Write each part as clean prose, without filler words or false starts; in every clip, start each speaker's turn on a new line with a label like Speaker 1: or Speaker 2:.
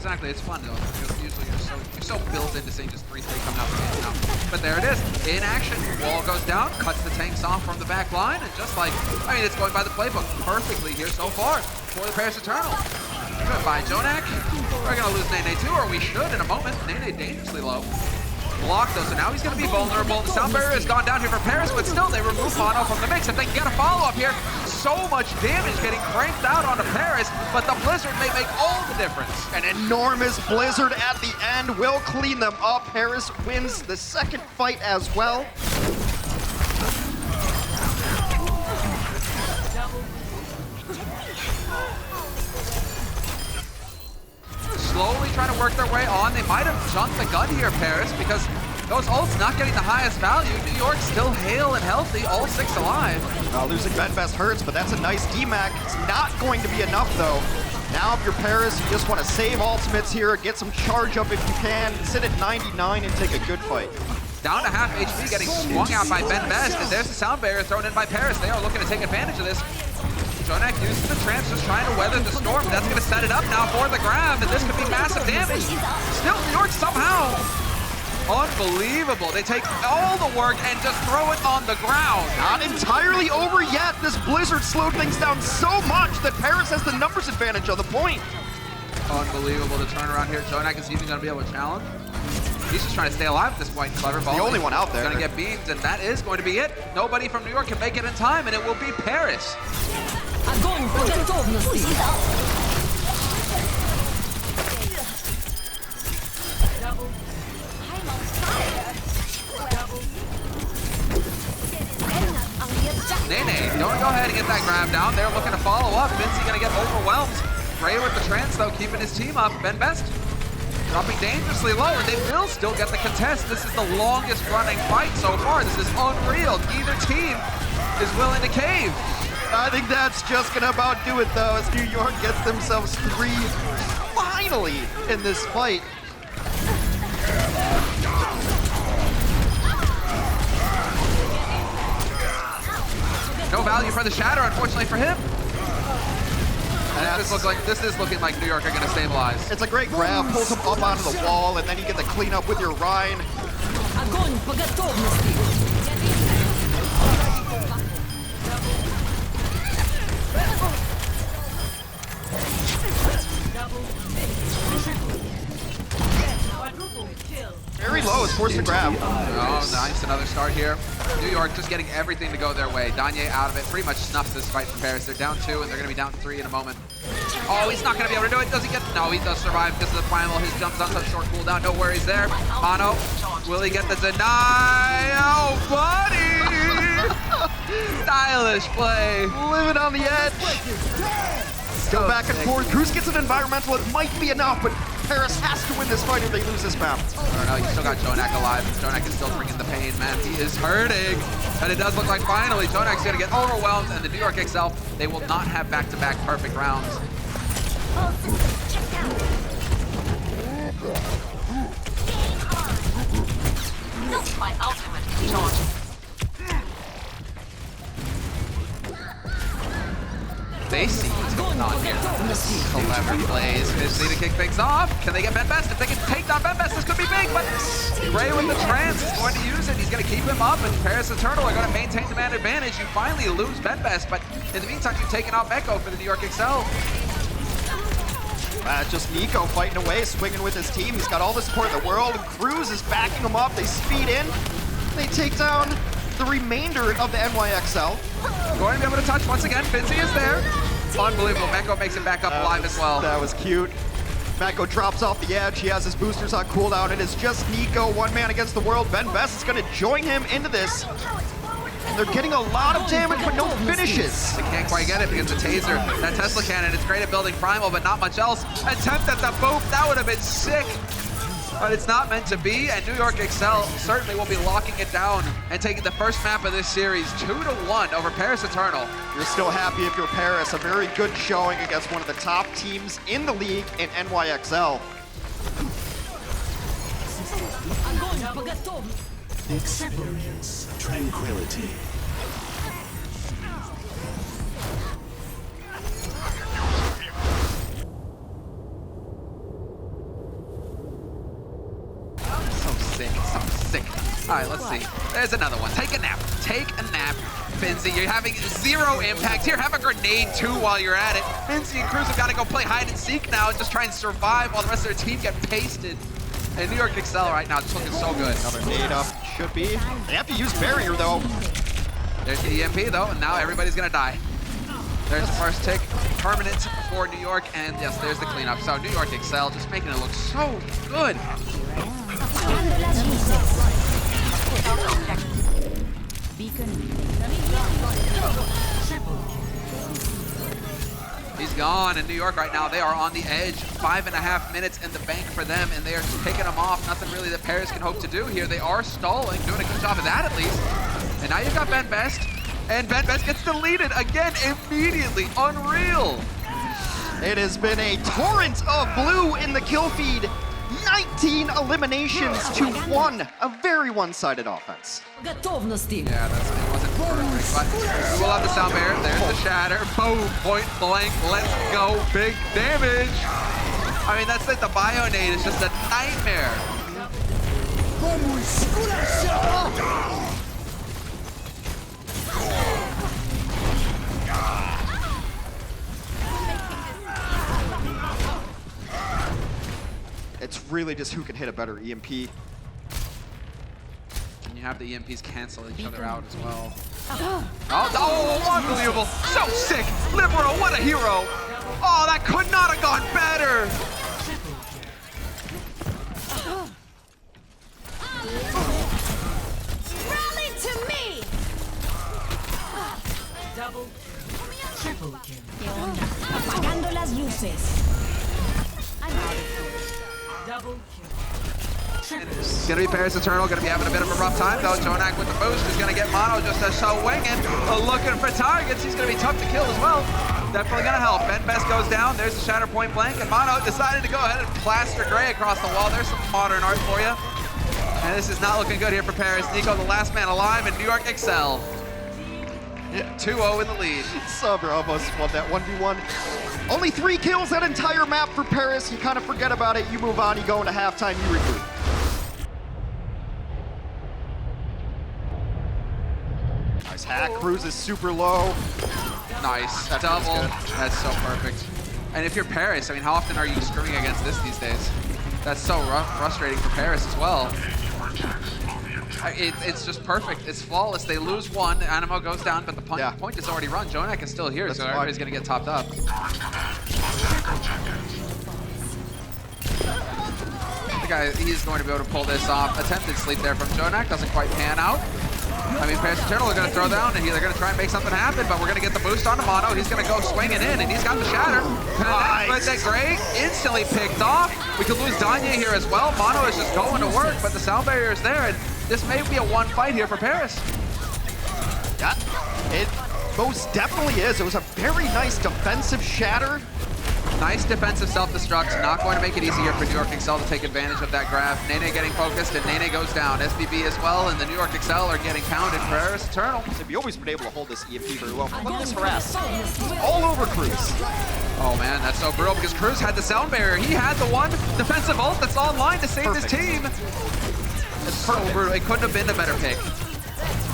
Speaker 1: exactly. It's fun though. Because usually you're so built into seeing just 3-3 coming out the game now. But there it is. In action. Wall goes down, cuts the tanks off from the back line, and just like, I mean, it's going by the playbook perfectly here so far for the Paris Eternal. Good by Jonak. We're gonna lose Nene too, or we should in a moment. Nene dangerously low. Block though, so now he's gonna be vulnerable. The sound barrier has gone down here for Paris, but still they remove Mono from the mix. If they can get a follow-up here, so much damage getting cranked out onto Paris, but the Blizzard may make all the difference.
Speaker 2: An enormous Blizzard at the end will clean them up. Paris wins the second fight as well.
Speaker 1: Slowly trying to work their way on. They might have jumped the gun here, Paris, because those ults not getting the highest value. New York still hale and healthy, all 6 alive.
Speaker 2: Losing Benbest hurts, but that's a nice DMAC. It's not going to be enough, though. Now, if you're Paris, you just want to save ultimates here, get some charge up if you can, sit at 99 and take a good fight.
Speaker 1: Down to half HP, getting swung out by Benbest, and there's the sound barrier thrown in by Paris. They are looking to take advantage of this. Jonak uses the trance, just trying to weather the storm. That's going to set it up now for the grab, and this could be massive damage. Still, New York somehow. Unbelievable. They take all the work and just throw it on the ground.
Speaker 2: Not entirely over yet. This Blizzard slowed things down so much that Paris has the numbers advantage on the point.
Speaker 1: Unbelievable to turn around here. Jonak is even going to be able to challenge. He's just trying to stay alive at this point. Clever ball.
Speaker 2: The only one out there.
Speaker 1: Going to get beamed, and that is going to be it. Nobody from New York can make it in time, and it will be Paris.
Speaker 3: Огонь по готовности!
Speaker 1: Nene, don't go ahead and get that grab down. They're looking to follow up. Vinci going to get overwhelmed. Ray with the trance, though, keeping his team up. Benbest dropping dangerously low, and they will still get the contest. This is the longest running fight so far. This is unreal. Either team is willing to cave.
Speaker 2: I think that's just gonna about do it though, as New York gets themselves 3 finally in this fight.
Speaker 1: No value for the Shatter, unfortunately for him. And this is looking like New York are gonna stabilize.
Speaker 2: It's a great grab, pulls him up onto the wall, and then you get the cleanup with your Rhine.
Speaker 3: Огонь по готовности!
Speaker 2: Very low, is forced to grab.
Speaker 1: Oh, nice, another start here. New York just getting everything to go their way. Danye out of it, pretty much snuffs this fight from Paris. They're down 2, and they're gonna be down 3 in a moment. Oh, he's not gonna be able to do it. Does he get? No, he does survive because of the primal. His jump's on such short cooldown. No worries there. Mono, will he get the deny? Oh, buddy! Stylish play.
Speaker 2: Living on the edge. Go back and forth. Cruz gets an environmental. It might be enough, but Paris has to win this fight if they lose this map.
Speaker 1: I don't know, you still got Jonak alive. Jonak is still bringing the pain, man. He is hurting. And it does look like finally Jonak's gonna get overwhelmed, and the New York Excel, they will not have back-to-back perfect rounds.
Speaker 4: My ultimate is charging.
Speaker 1: They see what's going on here. Clever plays. Vinci to kick things off. Can they get Benbest? If they can take down Benbest, this could be big, but Ray with the trance is going to use it. He's going to keep him up, and Paris Eternal are going to maintain the man advantage. You finally lose Benbest, but in the meantime, you've taken out Echo for the New York Excel.
Speaker 2: Just Nico fighting away, swinging with his team. He's got all the support in the world. Cruz is backing him up. They speed in. They take down the remainder of the NYXL.
Speaker 1: Going to be able to touch once again. Vinci is there. Unbelievable. Meko makes it back up alive as well.
Speaker 2: That was cute. Meko drops off the edge. He has his boosters on cooldown. It is just Nico, one man against the world. Benbest is going to join him into this. And they're getting a lot of damage, but no finishes.
Speaker 1: They can't quite get it because the taser, that Tesla cannon, it's great at building primal, but not much else. Attempt at the boop, that would have been sick. But it's not meant to be, and New York Excel certainly will be locking it down and taking the first map of this series 2-1 over Paris Eternal.
Speaker 2: You're still happy if you're Paris. A very good showing against one of the top teams in the league in NYXL.
Speaker 5: Experience tranquility.
Speaker 1: fantastic. All right, let's see. There's another one. Take a nap. Take a nap. Finzi, you're having 0 impact here. Have a grenade too while you're at it. Finzi and Cruz have got to go play hide and seek now and just try and survive while the rest of their team get pasted. And New York Excel right now just looking so good.
Speaker 2: Another nade up should be. They have to use barrier though.
Speaker 1: There's the EMP though, and now everybody's gonna die. There's the first tick, permanent for New York, and yes, there's the cleanup. So New York Excel just making it look so good. He's gone, and New York right now, they are on the edge. 5.5 minutes in the bank for them, and they are just taking them off. Nothing really that Paris can hope to do here. They are stalling, doing a good job of that at least. And now you've got Ben Best, and Ben Best gets deleted again immediately. Unreal.
Speaker 2: It has been a torrent of blue in the kill feed. 19 eliminations to 1. A very one-sided offense.
Speaker 3: Готовности.
Speaker 1: Yeah, it wasn't perfect, but we will have the sound barrier. There's the shatter. Boom, point blank. Let's go. Big damage. I mean, that's like the bio nade is just a nightmare.
Speaker 2: It's really just who can hit a better EMP.
Speaker 1: And you have the EMPs cancel each other out as well. Oh, unbelievable. So sick. Libero, what a hero. Oh, that could not have gone better.
Speaker 3: Rally to me. Double. Triple kill. Apagando las luces. Double kill.
Speaker 1: It's going to be Paris Eternal, going to be having a bit of a rough time though. Jonak with the boost is going to get Mono just as so winging. Looking for targets. He's going to be tough to kill as well. Definitely going to help. Ben Best goes down. There's the shatter point blank. And Mono decided to go ahead and plaster Gray across the wall. There's some modern art for you. And this is not looking good here for Paris. Nico, the last man alive, and New York Excel. 2-0 in the lead.
Speaker 2: Subra almost won that 1v1. Only 3 kills that entire map for Paris. You kind of forget about it. You move on. You go into halftime. You regroup. Nice hack. Cruz is super low.
Speaker 1: Nice.
Speaker 2: That's
Speaker 1: Double.
Speaker 2: good.
Speaker 1: That's so perfect. And if you're Paris, I mean, how often are you screwing against this these days? That's so frustrating for Paris as well. It's just perfect. It's flawless. They lose one. Animo goes down, but the point is already run. Jonak is still here, so everybody's going to get topped up. The guy, he's going to be able to pull this off. Attempted sleep there from Jonak. Doesn't quite pan out. I mean, Paris Eternal are going to throw down, and they're going to try and make something happen, but we're going to get the boost onto Mono. He's going to go swinging in, and he's got the shatter.
Speaker 2: Nice.
Speaker 1: But that Gray instantly picked off. We could lose Danye here as well. Mono is just going to work, but the sound barrier is there, and this may be a one fight here for Paris.
Speaker 2: Yeah, it most definitely is. It was a very nice defensive shatter.
Speaker 1: Nice defensive self-destruct. Not going to make it easier for New York Excel to take advantage of that grab. Nene getting focused, and Nene goes down. SBB as well, and the New York Excel are getting pounded. Paris Eternal.
Speaker 2: They've always been able to hold this EMP very well. Look at this harass. All over Cruz.
Speaker 1: Oh man, that's so brutal because Cruz had the sound barrier. He had the one defensive ult that's online to save his team. It's so brutal. It couldn't have been a better pick.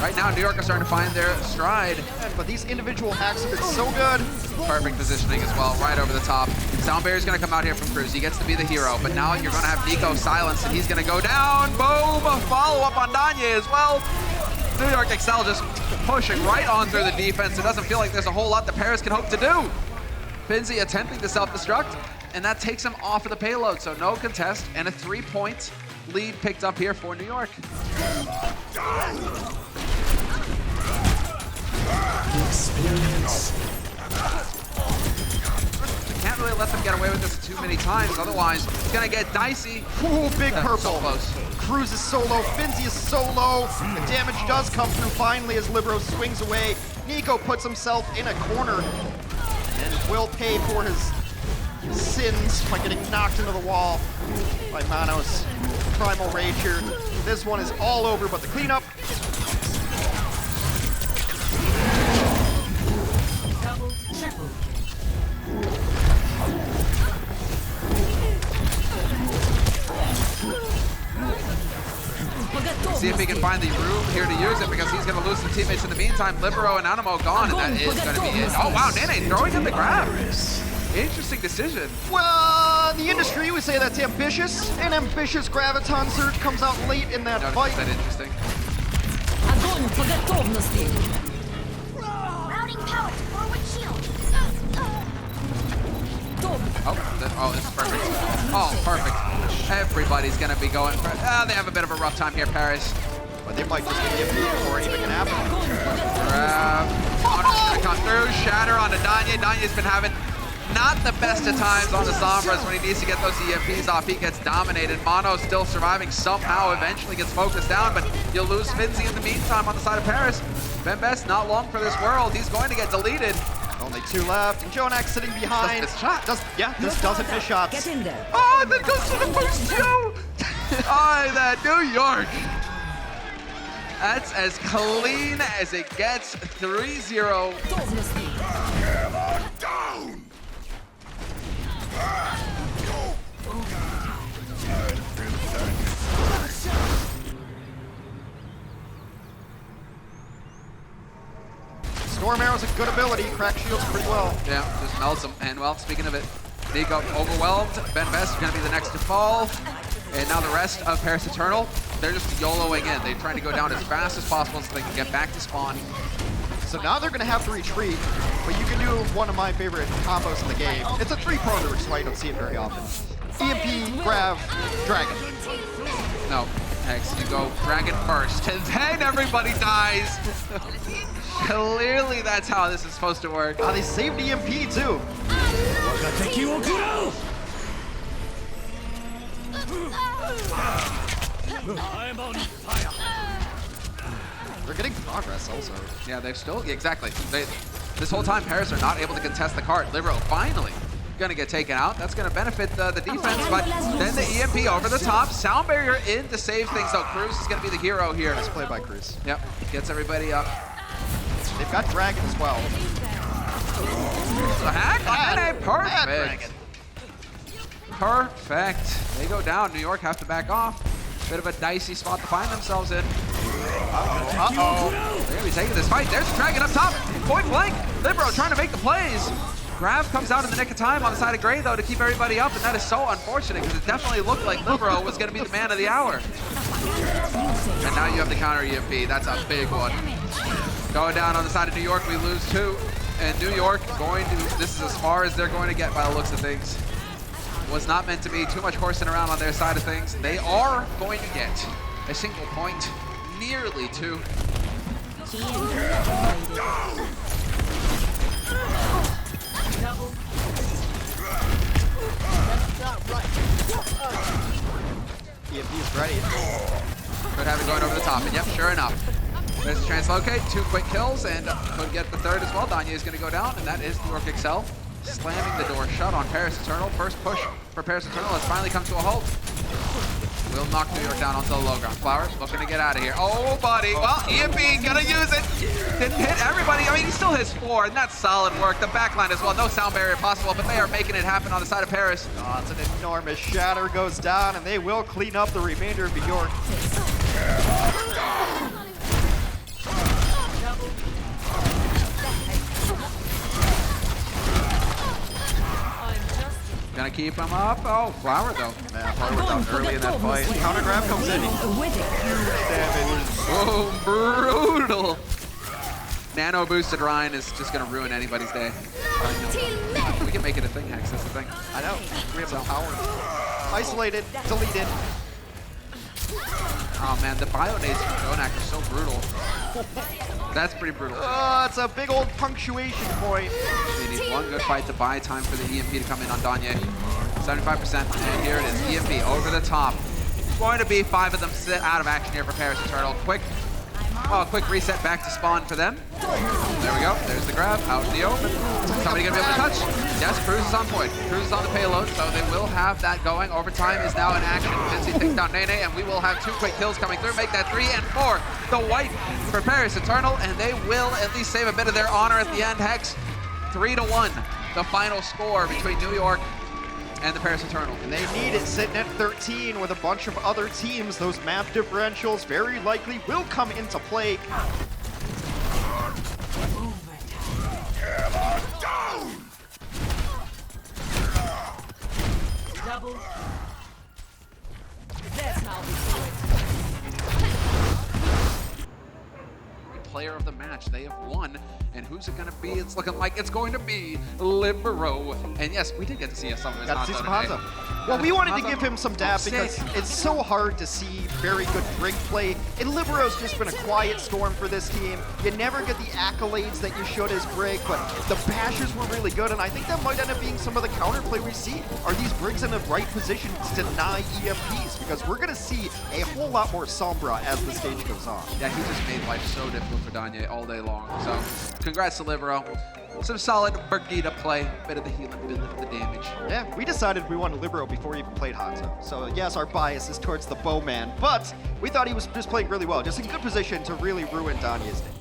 Speaker 1: Right now, New York are starting to find their stride.
Speaker 2: But these individual hacks have been so good.
Speaker 1: Perfect positioning as well, right over the top. Sound barrier's gonna come out here from Cruz. He gets to be the hero, but now you're gonna have Nico silenced, and he's gonna go down. Boom! A follow-up on Danye as well. New York Excel just pushing right on through the defense. It doesn't feel like there's a whole lot that Paris can hope to do. Finzi attempting to self-destruct, and that takes him off of the payload, so no contest, and a 3-point lead picked up here for New York.
Speaker 5: Experience.
Speaker 1: Can't really let them get away with this too many times, otherwise it's gonna get dicey.
Speaker 2: Ooh, big purple.
Speaker 1: So close.
Speaker 2: Cruz is solo, Finzi is solo. The damage does come through finally as Libero swings away. Nico puts himself in a corner and will pay for his sins by getting knocked into the wall by Mono's Primal Rage here. This one is all over, but the cleanup.
Speaker 1: see if he can find the room here to use it because he's going to lose some teammates in the meantime. Libero and Animo gone, and that is going to be it. Oh, wow, Nene throwing in the grab. Interesting decision.
Speaker 2: Well, in the industry, we say that's ambitious. An ambitious Graviton surge comes out late in that fight.
Speaker 1: Is that interesting?
Speaker 3: Огонь по готовности.
Speaker 6: Routing power to forward shield.
Speaker 1: Oh, this is perfect. Oh, perfect. Everybody's going to be going for it. They have a bit of a rough time here, Paris.
Speaker 2: But they might just get the before anything can happen.
Speaker 1: Honor's going to come through. Shatter onto Danya. Danya's been having not the best of times on the Sombras when he needs to get those EMPs off. He gets dominated. Mono still surviving somehow, eventually gets focused down, but you'll lose Finzi in the meantime on the side of Paris. Benbest not long for this world. He's going to get deleted.
Speaker 2: Only 2 left, and Jonak sitting behind.
Speaker 1: Doesn't miss shot.
Speaker 2: This doesn't miss shots.
Speaker 3: Get in there.
Speaker 1: Oh, and then goes to the boost, Joe! Oh, that New York. That's as clean as it gets. 3-0.
Speaker 3: Готовности.
Speaker 2: Storm Arrow's a good ability, crack shields pretty well.
Speaker 1: Yeah, just melts them. And well, speaking of it, Nico overwhelmed. Benbest is going to be the next to fall. And now the rest of Paris Eternal, they're just YOLOing in. They're trying to go down as fast as possible so they can get back to spawn.
Speaker 2: So now they're going to have to retreat, but you can do one of my favorite combos in the game. It's a 3-parter, which is why you don't see it very often. EMP, Grav, Dragon.
Speaker 1: No, Hex, you go Dragon first, and then everybody dies. Clearly that's how this is supposed to work.
Speaker 2: They saved EMP too. They're getting progress also.
Speaker 1: Yeah, they're still, exactly. This whole time, Paris are not able to contest the card. Libero finally gonna get taken out. That's gonna benefit the defense, but then the EMP over the top. Sound barrier in to save things, so Cruz is gonna be the hero here.
Speaker 2: Nice play by Cruz.
Speaker 1: Yep, gets everybody up.
Speaker 2: They've got Dragon as well.
Speaker 1: The hack on Nene,
Speaker 2: Bad
Speaker 1: perfect.
Speaker 2: Dragon.
Speaker 1: Perfect. They go down. New York have to back off. Bit of a dicey spot to find themselves in.
Speaker 2: Uh-oh.
Speaker 1: They're gonna be taking this fight. There's the Dragon up top. Point blank. Libero trying to make the plays. Grav comes out in the nick of time on the side of Gray, though, to keep everybody up, and that is so unfortunate because it definitely looked like Libero was going to be the man of the hour. And now you have the counter EMP. That's a big one. Going down on the side of New York, we lose 2. And New York this is as far as they're going to get by the looks of things. Was not meant to be too much horsing around on their side of things. They are going to get a single point, nearly 2.
Speaker 2: EMP's ready.
Speaker 1: Could have it going over the top, and yep, sure enough. There's the translocate, 2 quick kills, and could get the 3rd as well. Danya is going to go down, and that is New York Excel. Slamming the door shut on Paris Eternal. First push for Paris Eternal has finally come to a halt. Will knock New York down onto the low ground. Flower looking to get out of here. Oh, buddy. Well, EMP gonna use it. Didn't hit everybody. I mean, he still hits 4, and that's solid work. The backline as well. No sound barrier possible, but they are making it happen on the side of Paris.
Speaker 2: Oh, it's an enormous shatter goes down, and they will clean up the remainder of New York.
Speaker 1: Gonna keep him up. Oh, Flower though.
Speaker 2: Man, Flower down early in that fight. Counter grab comes in.
Speaker 1: Oh, brutal. Nano boosted Ryan is just gonna ruin anybody's day. We can make it a thing, Hex. That's the thing.
Speaker 2: I know. We have some power. Isolated, deleted.
Speaker 1: Oh man, the bio nades from Jonak are so brutal. That's pretty brutal.
Speaker 2: It's a big old punctuation point.
Speaker 1: They need one good fight to buy time for the EMP to come in on Danya. 75%, and here it is, EMP over the top. Going to be 5 of them sit out of action here for Paris Eternal. Quick reset back to spawn for them. There we go, there's the grab, out in the open. Somebody gonna be able to touch? Yes, Cruz is on point. Cruz is on the payload, so they will have that going. Overtime is now in action. Vinci takes down Nene, and we will have 2 quick kills coming through. Make that 3 and 4. The wipe for Paris Eternal, and they will at least save a bit of their honor at the end. Hex, 3-1, the final score between New York And the Paris Eternal.
Speaker 2: And they need it sitting at 13 with a bunch of other teams. Those map differentials very likely will come into play.
Speaker 3: Double. That's how we do it.
Speaker 1: Player of the match, they have won. And who's it going to be? It's looking like it's going to be Libero. And yes, we did get to see some of his
Speaker 2: Got to see
Speaker 1: Hanzo
Speaker 2: some
Speaker 1: today.
Speaker 2: Hanzo. Well, we wanted to give him some dap because it's so hard to see very good Brig play. And Libero's just been a quiet storm for this team. You never get the accolades that you should as Brig, but the bashes were really good, and I think that might end up being some of the counterplay we see. Are these Brigs in the right position to deny EMPs? Because we're going to see a whole lot more Sombra as the stage goes on.
Speaker 1: Yeah, he just made life so difficult for Danye all day long. So, congrats to Libero. Some solid Brigida play, bit of the healing, bit of the damage.
Speaker 2: Yeah, we decided we wanted Libero before we even played Hanzo. So yes, our bias is towards the Bowman, but we thought he was just playing really well, just in good position to really ruin Danye's day.